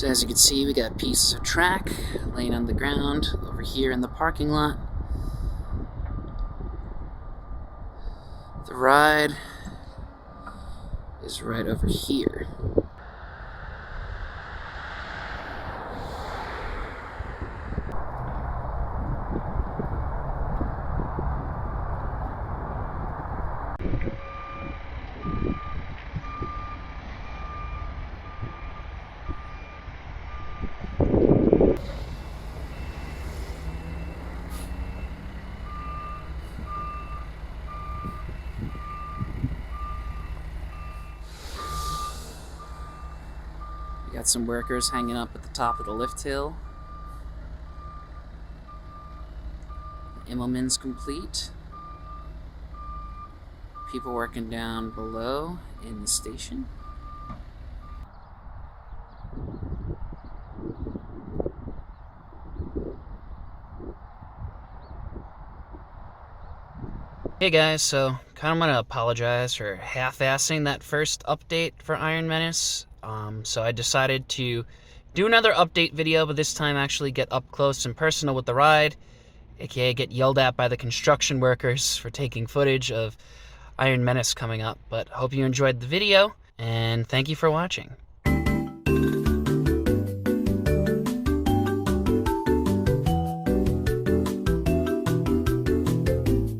So as you can see, we got pieces of track laying on the ground over here in the parking lot. The ride is right over here. We got some workers hanging up at the top of the lift hill. The Immelman's complete. People working down below in the station. Hey guys, so kind of want to apologize for half-assing that first update for Iron Menace. So I decided to do another update video, but this time actually get up close and personal with the ride, aka get yelled at by the construction workers for taking footage of Iron Menace coming up. But hope you enjoyed the video, and thank you for watching.